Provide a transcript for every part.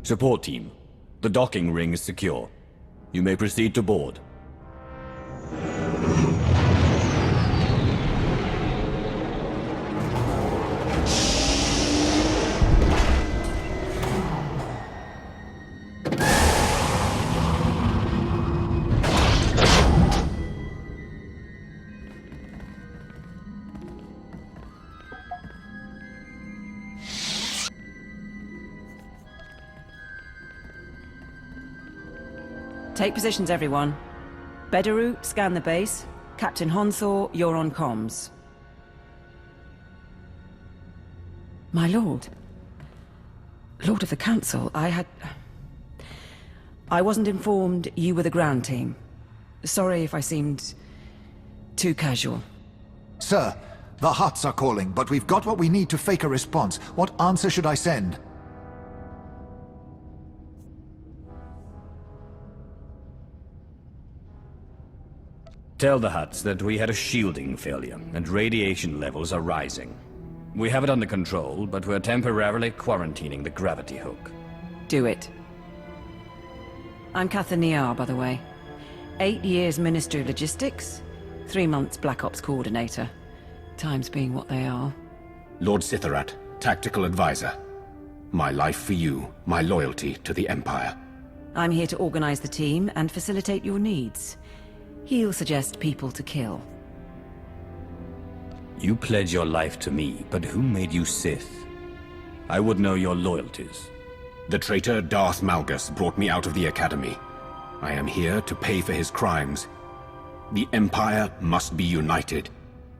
Support team, the docking ring is secure. You may proceed to board. Take positions, everyone. Bedaru, scan the base. Captain Honthor, you're on comms. My lord. Lord of the Council, I wasn't informed you were the ground team. Sorry if I seemed too casual. Sir, the Hutts are calling, but we've got what we need to fake a response. What answer should I send? Tell the Hutts that we had a shielding failure, and radiation levels are rising. We have it under control, but we're temporarily quarantining the gravity hook. Do it. I'm Catherine Niar, by the way. 8 years Ministry of Logistics, 3 months Black Ops Coordinator. Times being what they are. Lord Cytharat, Tactical Advisor. My life for you, my loyalty to the Empire. I'm here to organize the team and facilitate your needs. He'll suggest people to kill. You pledge your life to me, but who made you Sith? I would know your loyalties. The traitor Darth Malgus brought me out of the Academy. I am here to pay for his crimes. The Empire must be united.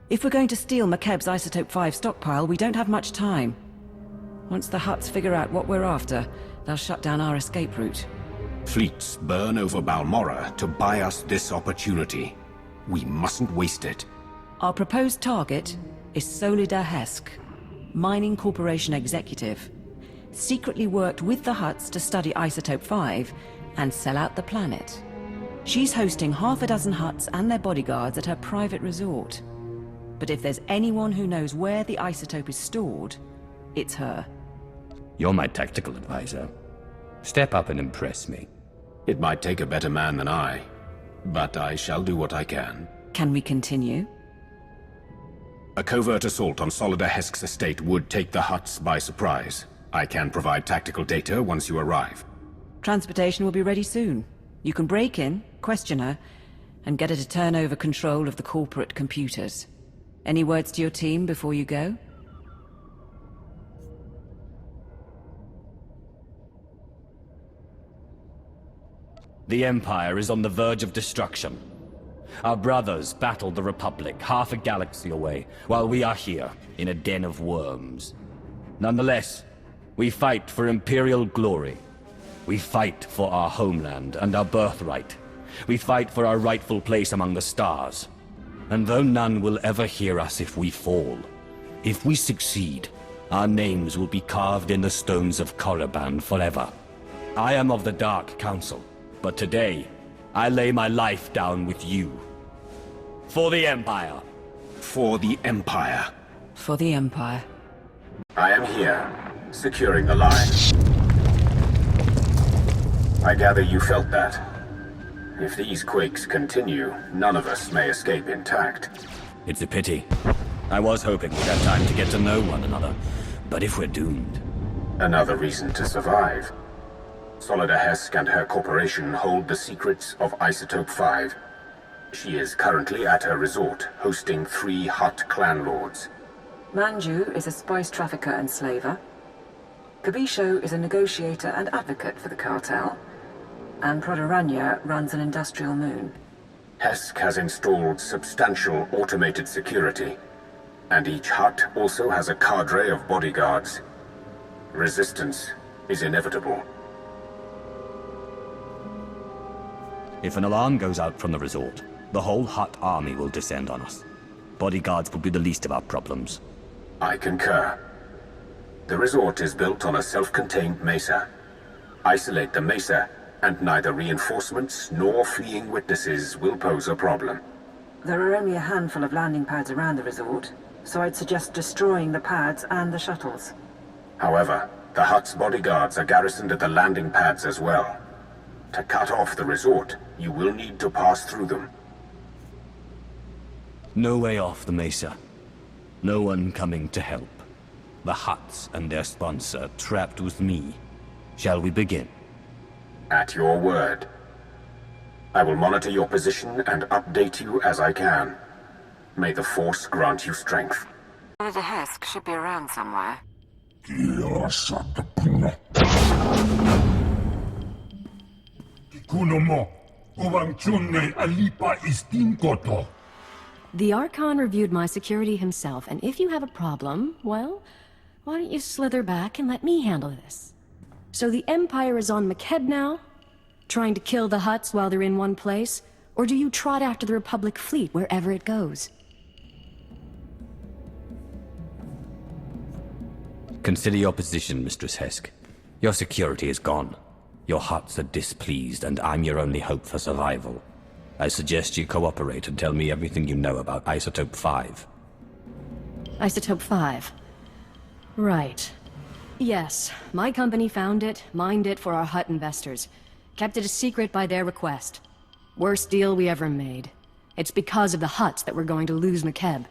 If we're going to steal Makeb's Isotope 5 stockpile, we don't have much time. Once the Hutts figure out what we're after, they'll shut down our escape route. Fleets burn over Balmorra to buy us this opportunity. We mustn't waste it. Our proposed target is Solida Hesk, Mining Corporation executive. Secretly worked with the Hutts to study Isotope 5 and sell out the planet. She's hosting half a dozen Hutts and their bodyguards at her private resort. But if there's anyone who knows where the isotope is stored, it's her. You're my tactical advisor. Step up and impress me. It might take a better man than I, but I shall do what I can. Can we continue? A covert assault on Solida Hesk's estate would take the Hutts by surprise. I can provide tactical data once you arrive. Transportation will be ready soon. You can break in, question her, and get her to turn over control of the corporate computers. Any words to your team before you go? The Empire is on the verge of destruction. Our brothers battled the Republic half a galaxy away, while we are here, in a den of worms. Nonetheless, we fight for Imperial glory. We fight for our homeland and our birthright. We fight for our rightful place among the stars. And though none will ever hear us if we fall, if we succeed, our names will be carved in the stones of Korriban forever. I am of the Dark Council. But today, I lay my life down with you. For the Empire. For the Empire. For the Empire. I am here, securing the line. I gather you felt that. If these quakes continue, none of us may escape intact. It's a pity. I was hoping we'd have time to get to know one another. But if we're doomed... Another reason to survive. Solida Hesk and her corporation hold the secrets of Isotope 5. She is currently at her resort, hosting 3 Hutt clan lords. Manju is a spice trafficker and slaver. Kabisho is a negotiator and advocate for the cartel. And Prodoranya runs an industrial moon. Hesk has installed substantial automated security, and each Hutt also has a cadre of bodyguards. Resistance is inevitable. If an alarm goes out from the resort, the whole Hutt army will descend on us. Bodyguards will be the least of our problems. I concur. The resort is built on a self-contained mesa. Isolate the mesa, and neither reinforcements nor fleeing witnesses will pose a problem. There are only a handful of landing pads around the resort, so I'd suggest destroying the pads and the shuttles. However, The Hutt's bodyguards are garrisoned at the landing pads as well. To cut off the resort, you will need to pass through them. No way off the mesa. No one coming to help. The Hutts and their sponsor trapped with me. Shall we begin? At your word. I will monitor your position and update you as I can. May the Force grant you strength. Solida Hesk should be around somewhere. The Archon reviewed my security himself, and if you have a problem, well, why don't you slither back and let me handle this? So the Empire is on Makeb now? Trying to kill the Hutts while they're in one place? Or do you trot after the Republic fleet wherever it goes? Consider your position, Mistress Hesk. Your security is gone. Your Hutts are displeased, and I'm your only hope for survival. I suggest you cooperate and tell me everything you know about Isotope 5. Isotope 5. Right. Yes, my company found it, mined it for our Hutt investors. Kept it a secret by their request. Worst deal we ever made. It's because of the Hutts that we're going to lose Makeb.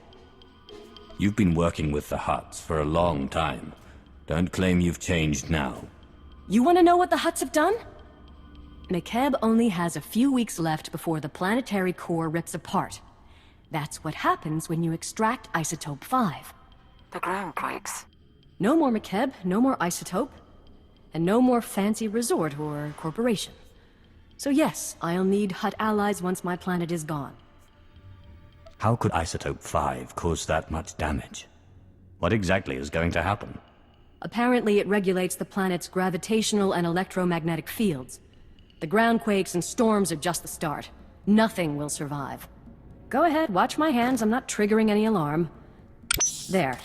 You've been working with the Hutts for a long time. Don't claim you've changed now. You want to know what the Hutts have done? Makeb only has a few weeks left before the planetary core rips apart. That's what happens when you extract Isotope 5. The ground quakes. No more Makeb, no more Isotope, and no more fancy resort or corporation. So yes, I'll need Hutt allies once my planet is gone. How could Isotope 5 cause that much damage? What exactly is going to happen? Apparently it regulates the planet's gravitational and electromagnetic fields. The groundquakes and storms are just the start. Nothing will survive. Go ahead, watch my hands, I'm not triggering any alarm. There.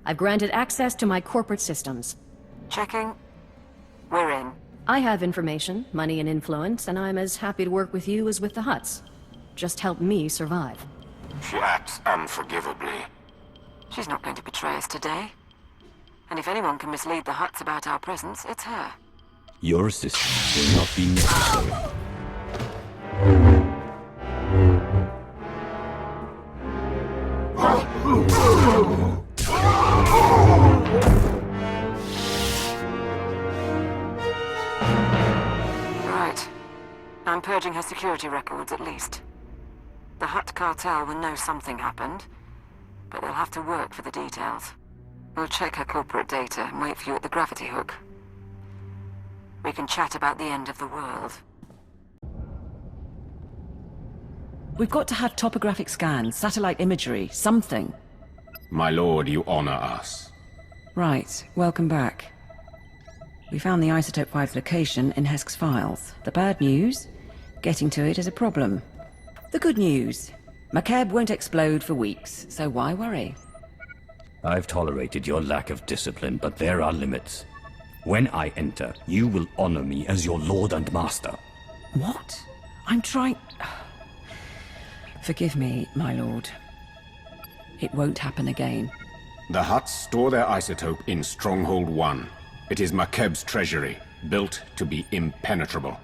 I've granted access to my corporate systems. Checking. We're in. I have information, money and influence, and I'm as happy to work with you as with the Hutts. Just help me survive. She acts unforgivably. She's not going to betray us today. And if anyone can mislead the Hutts about our presence, it's her. Your assistance will not be necessary. Right. I'm purging her security records, at least. The Hutt cartel will know something happened, but they'll have to work for the details. We'll check her corporate data and wait for you at the gravity hook. We can chat about the end of the world. We've got to have topographic scans, satellite imagery, something. My lord, you honor us. Right, welcome back. We found the Isotope 5 location in Hesk's files. The bad news? Getting to it is a problem. The good news? Makeb won't explode for weeks, so why worry? I've tolerated your lack of discipline, but there are limits. When I enter, you will honor me as your lord and master. What? I'm trying... Forgive me, my lord. It won't happen again. The Hutts store their isotope in Stronghold 1. It is Makeb's treasury, built to be impenetrable.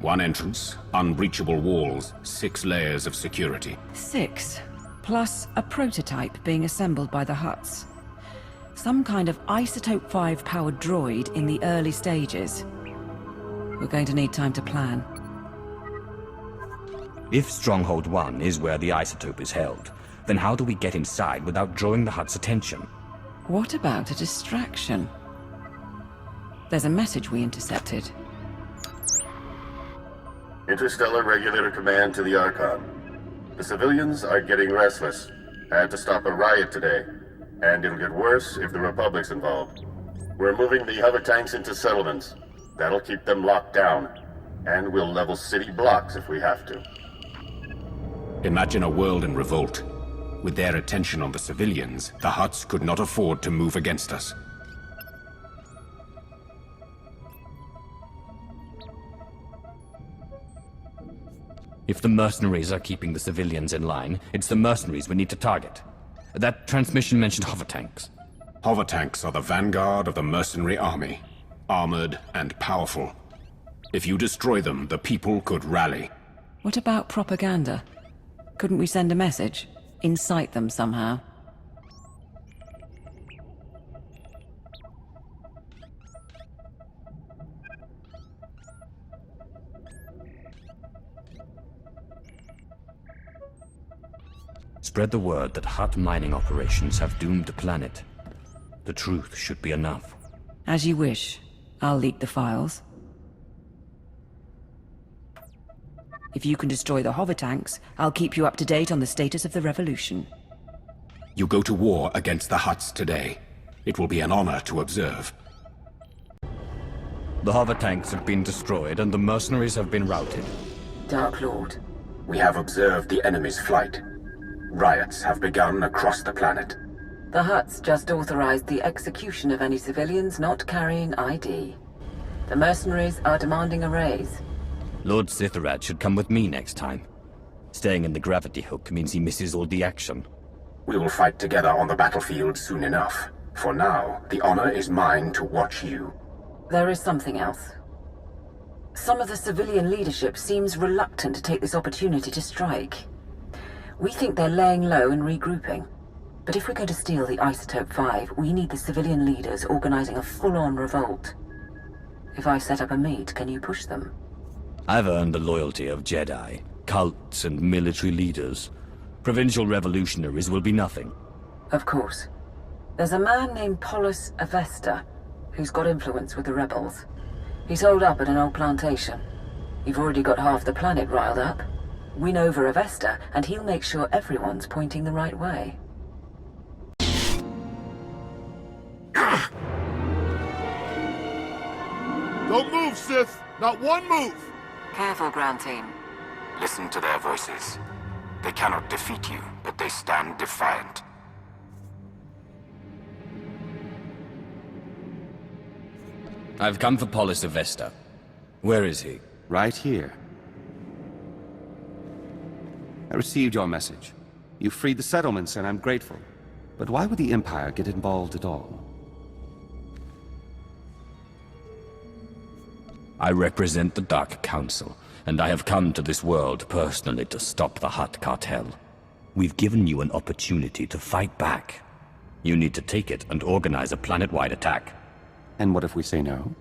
One entrance, unbreachable walls, 6 layers of security. 6, plus a prototype being assembled by the Hutts. Some kind of Isotope 5 powered droid in the early stages. We're going to need time to plan. If Stronghold 1 is where the isotope is held, then how do we get inside without drawing the Hutt's attention? What about a distraction? There's a message we intercepted. Interstellar Regulator Command to the Archon. The civilians are getting restless. Had to stop a riot today. And it'll get worse if the Republic's involved. We're moving the hover tanks into settlements. That'll keep them locked down. And we'll level city blocks if we have to. Imagine a world in revolt. With their attention on the civilians, the Hutts could not afford to move against us. If the mercenaries are keeping the civilians in line, it's the mercenaries we need to target. That transmission mentioned hover tanks. Hover tanks are the vanguard of the mercenary army. armored and powerful. If you destroy them, the people could rally. What about propaganda? Couldn't we send a message? Incite them somehow? Spread the word that Hutt mining operations have doomed the planet. The truth should be enough. As you wish. I'll leak the files. If you can destroy the hover tanks, I'll keep you up to date on the status of the revolution. You go to war against the Hutts today. It will be an honor to observe. The hover tanks have been destroyed and the mercenaries have been routed. Dark Lord. We have observed the enemy's flight. Riots have begun across the planet. The Hutts just authorized the execution of any civilians not carrying ID. The mercenaries are demanding a raise. Lord Cytharat should come with me next time. Staying in the gravity hook means he misses all the action. We will fight together on the battlefield soon enough. For now, the honor is mine to watch you. There is something else. Some of the civilian leadership seems reluctant to take this opportunity to strike. We think they're laying low and regrouping. But if we're going to steal the Isotope 5, we need the civilian leaders organizing a full-on revolt. If I set up a meet, can you push them? I've earned the loyalty of Jedi, cults, and military leaders. Provincial revolutionaries will be nothing. Of course. There's a man named Polis Avesta, who's got influence with the rebels. He's holed up at an old plantation. You've already got half the planet riled up. Win over Avesta, and he'll make sure everyone's pointing the right way. Don't move, Sith! Not one move! Careful, ground team. Listen to their voices. They cannot defeat you, but they stand defiant. I've come for Polis Avesta. Where is he? Right here. I received your message. You freed the settlements, and I'm grateful. But why would the Empire get involved at all? I represent the Dark Council, and I have come to this world personally to stop the Hutt cartel. We've given you an opportunity to fight back. You need to take it and organize a planet-wide attack. And what if we say no?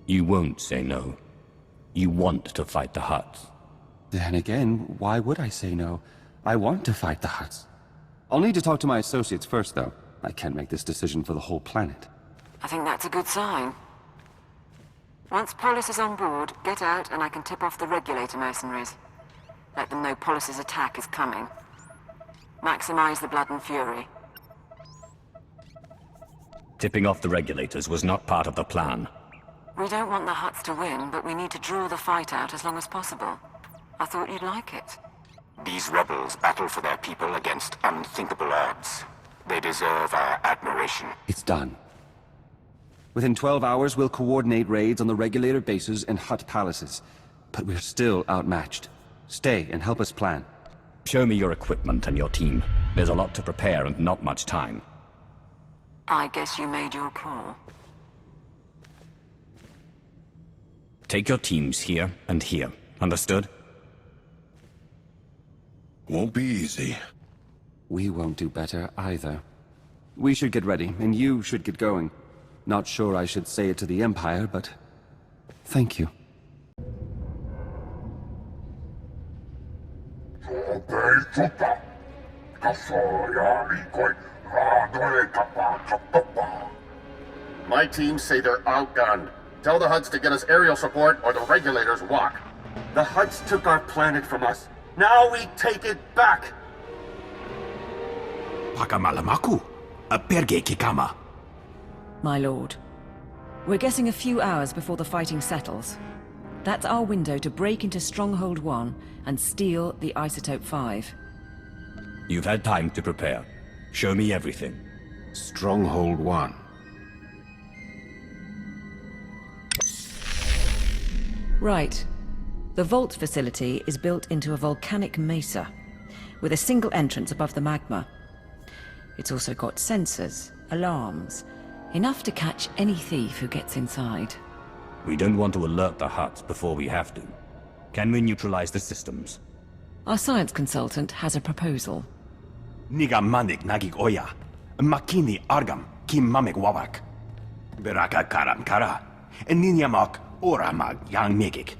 You won't say no. You want to fight the Hutts. Then again, why would I say no? I want to fight the Hutts. I'll need to talk to my associates first, though. I can't make this decision for the whole planet. I think that's a good sign. Once Polis is on board, get out and I can tip off the regulator mercenaries. Let them know Polis's attack is coming. Maximize the blood and fury. Tipping off the regulators was not part of the plan. We don't want the Hutts to win, but we need to draw the fight out as long as possible. I thought you'd like it. These rebels battle for their people against unthinkable odds. They deserve our admiration. It's done. Within 12 hours, we'll coordinate raids on the regulator bases and Hutt palaces. But we're still outmatched. Stay and help us plan. Show me your equipment and your team. There's a lot to prepare and not much time. I guess you made your call. Take your teams here and here. Understood? Won't be easy. We won't do better either. We should get ready, and you should get going. Not sure I should say it to the Empire, but... thank you. My teams say they're outgunned. Tell the Hutts to get us aerial support or the regulators walk. The Hutts took our planet from us. Now we take it back! Pakamalamaku, perge kikama. My lord, we're getting a few hours before the fighting settles. That's our window to break into Stronghold 1 and steal the Isotope 5. You've had time to prepare. Show me everything. Stronghold 1. Right. The vault facility is built into a volcanic mesa, with a single entrance above the magma. It's also got sensors, alarms, enough to catch any thief who gets inside. We don't want to alert the Hutts before we have to. Can we neutralize the systems? Our science consultant has a proposal. Niga manik nagik oya. Makini argam kim mamek wawak. Beraka karam kara. Ninyamak oramag yang megik.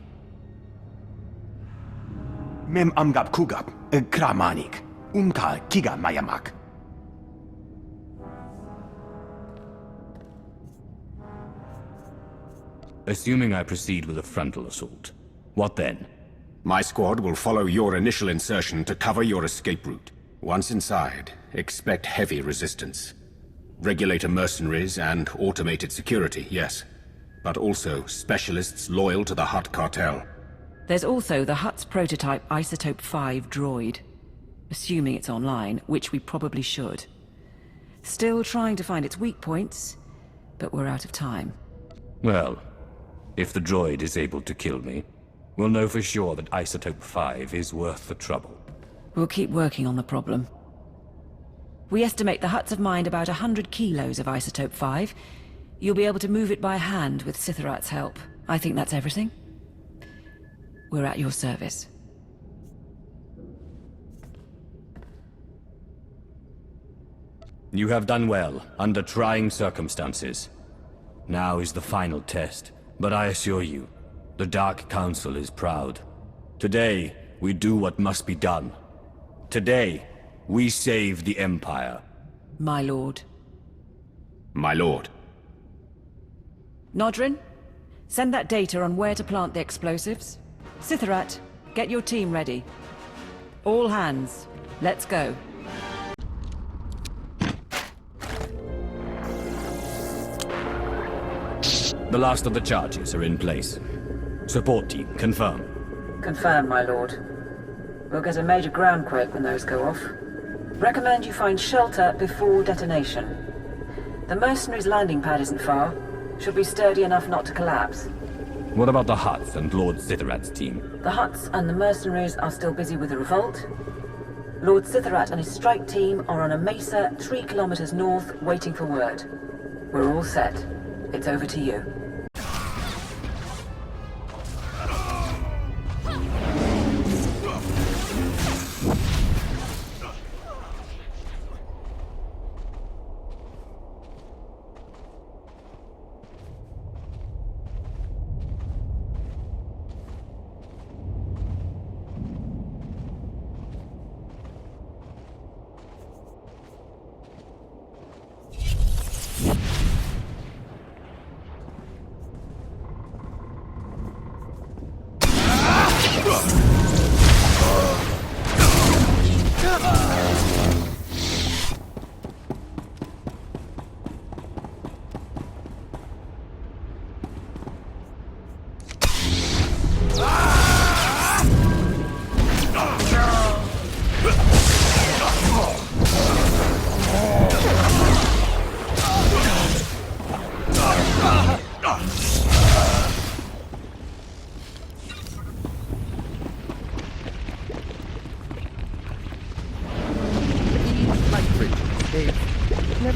Mem amgap kugap kramanik. Umka kiga mayamak. Assuming I proceed with a frontal assault, what then? My squad will follow your initial insertion to cover your escape route. Once inside, expect heavy resistance. Regulator mercenaries and automated security, yes. But also specialists loyal to the Hutt cartel. There's also the Hutt's prototype Isotope 5 droid. Assuming it's online, which we probably should. Still trying to find its weak points, but we're out of time. Well, if the droid is able to kill me, we'll know for sure that Isotope 5 is worth the trouble. We'll keep working on the problem. We estimate the Hutts have mined about 100 kilos of Isotope 5. You'll be able to move it by hand with Cytharat's help. I think that's everything. We're at your service. You have done well, under trying circumstances. Now is the final test, but I assure you, the Dark Council is proud. Today, we do what must be done. Today, we save the Empire. My lord. My lord. Nodrin, send that data on where to plant the explosives. Cytharat, get your team ready. All hands, let's go. The last of the charges are in place. Support team, confirm. Confirmed, my lord. We'll get a major groundquake when those go off. Recommend you find shelter before detonation. The mercenaries' landing pad isn't far. Should be sturdy enough not to collapse. What about the Hutts and Lord Cytharat's team? The Hutts and the mercenaries are still busy with the revolt. Lord Cytharat and his strike team are on a mesa 3 kilometers north, waiting for word. We're all set. It's over to you.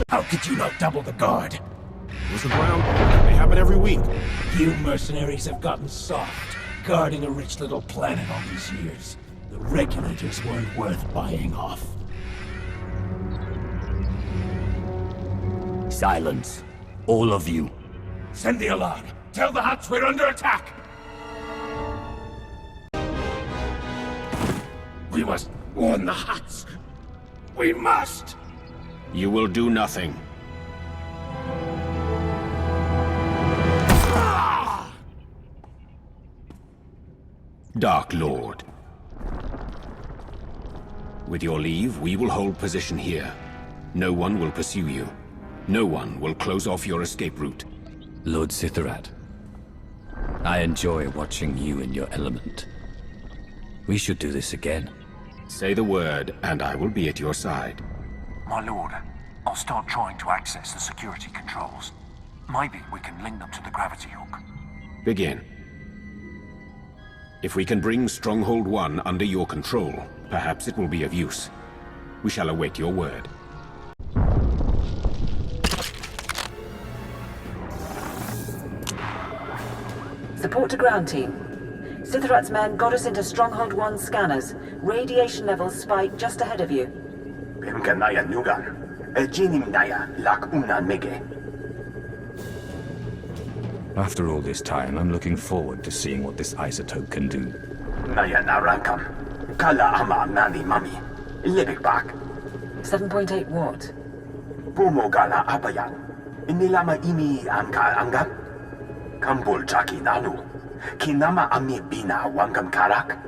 How could you not double the guard? It was the ground. They happen every week. You mercenaries have gotten soft, guarding a rich little planet all these years. The regulators weren't worth buying off. Silence. All of you. Send the alarm. Tell the Hutts we're under attack. We must warn the Hutts. We must! You will do nothing. Dark Lord. With your leave, we will hold position here. No one will pursue you. No one will close off your escape route. Lord Cytharat, I enjoy watching you in your element. We should do this again. Say the word, and I will be at your side. My lord, I'll start trying to access the security controls. Maybe we can link them to the gravity hook. Begin. If we can bring Stronghold 1 under your control, perhaps it will be of use. We shall await your word. Support to ground team. Cytharat's men got us into Stronghold 1 scanners. Radiation levels spike just ahead of you. Pemkanaya Nugan. Jinimnaya Lak Una Mege. After all this time, I'm looking forward to seeing what this isotope can do. Naya Narankam. Kala Ama Nani Mami. Libik Bak. 7.8 watt. Bumogala Abayan. Inilama Imi Amka Angam. Kambul Chaki Nalu. Kinama Ami Bina Wangam Karak.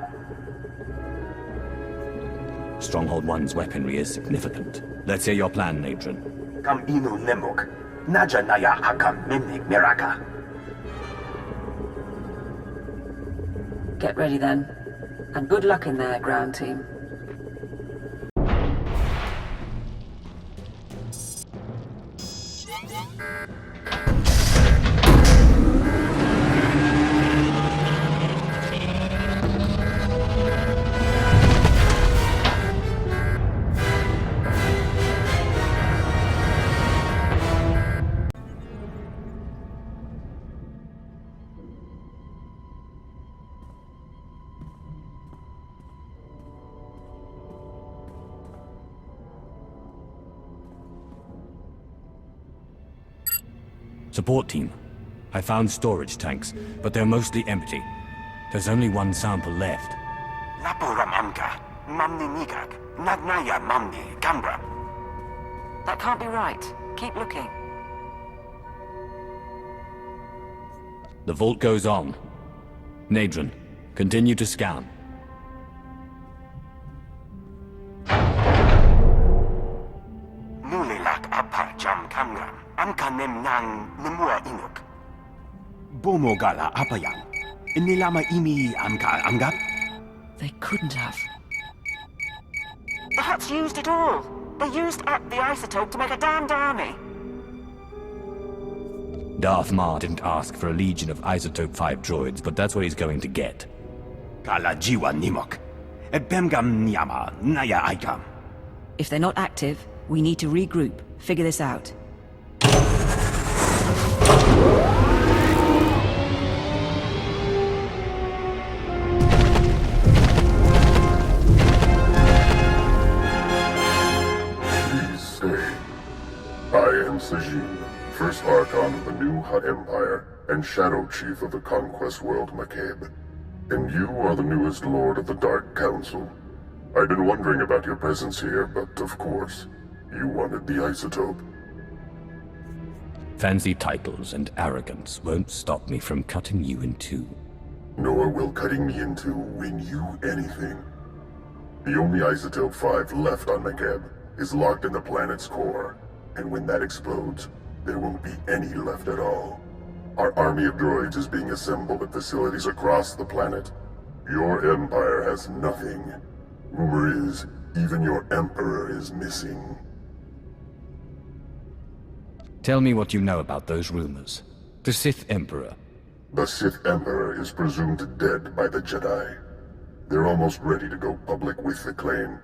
Stronghold 1's weaponry is significant. Let's hear your plan, Nadrin. Kam Inu Nemuk. Naja Naya Akam Mimnik Miraka. Get ready then. And good luck in there, ground team. Support team. I found storage tanks, but they're mostly empty. There's only one sample left. Lapuram Amka. Mamni Nigak. Nagnaya Mamni Gambra. That can't be right. Keep looking. The vault goes on. Nadrin, continue to scan. Mulilak Apa Jam Kamram. Amka Nemnang Nemua Inuk. Bomogala Apayang. Inilama Imi Amka Angap. They couldn't have. The Hutts used it all. They used up the isotope to make a damned army. Darth Mar didn't ask for a legion of Isotope 5 droids, but that's what he's going to get. Kala Jiwa Nimok. Bemgam Nyama Naya Aikam. If they're not active, we need to regroup, figure this out. I am Sajin, First Archon of the new Hutt Empire, and Shadow Chief of the Conquest World Makeb. And you are the newest Lord of the Dark Council. I've been wondering about your presence here, but of course, you wanted the isotope. Fancy titles and arrogance won't stop me from cutting you in two. Nor will cutting me in two win you anything. The only Isotope 5 left on Makeb is locked in the planet's core. And when that explodes, there won't be any left at all. Our army of droids is being assembled at facilities across the planet. Your empire has nothing. Rumor is, even your emperor is missing. Tell me what you know about those rumors. The Sith Emperor. The Sith Emperor is presumed dead by the Jedi. They're almost ready to go public with the claim.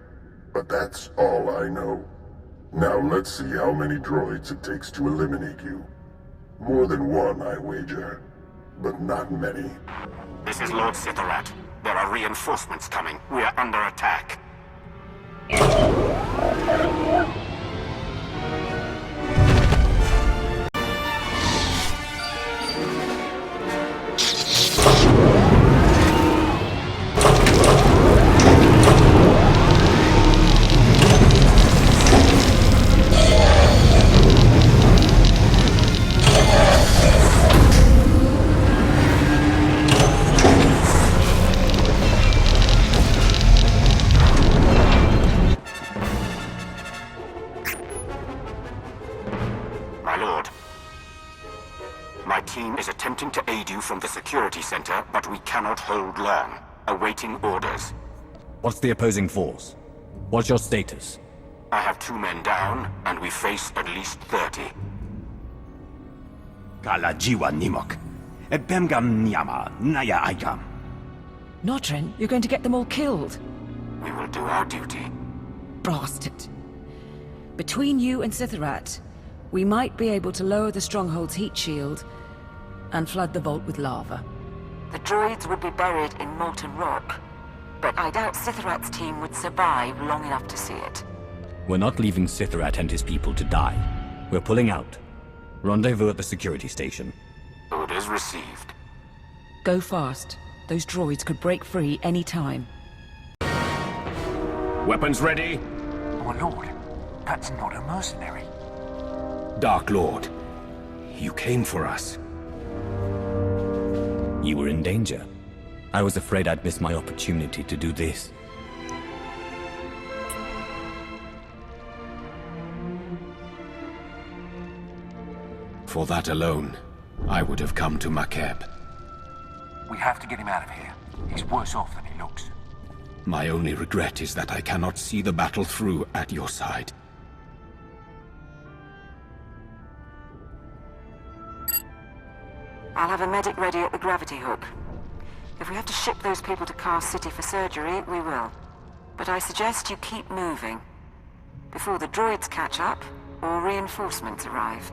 But that's all I know. Now let's see how many droids it takes to eliminate you. More than one, I wager. But not many. This is Lord Cytharat. There are reinforcements coming. We are under attack. To aid you from the security center, but we cannot hold long. Awaiting orders. What's the opposing force? What's your status? I have 2 men down, and we face at least 30. Kala Jiwa Nimok. Bemgam Nyama Naya Aikam. Notrin, you're going to get them all killed. We will do our duty. Bastard. Between you and Cytharat, we might be able to lower the Stronghold's heat shield and flood the vault with lava. The droids would be buried in molten rock, but I doubt Cytharat's team would survive long enough to see it. We're not leaving Cytharat and his people to die. We're pulling out. Rendezvous at the security station. Orders received. Go fast. Those droids could break free any time. Weapons ready? My lord, that's not a mercenary. Dark Lord, you came for us. You were in danger. I was afraid I'd miss my opportunity to do this. For that alone, I would have come to Makeb. We have to get him out of here. He's worse off than he looks. My only regret is that I cannot see the battle through at your side. I'll have a medic ready at the gravity hook. If we have to ship those people to Car City for surgery, we will. But I suggest you keep moving. Before the droids catch up, or reinforcements arrive.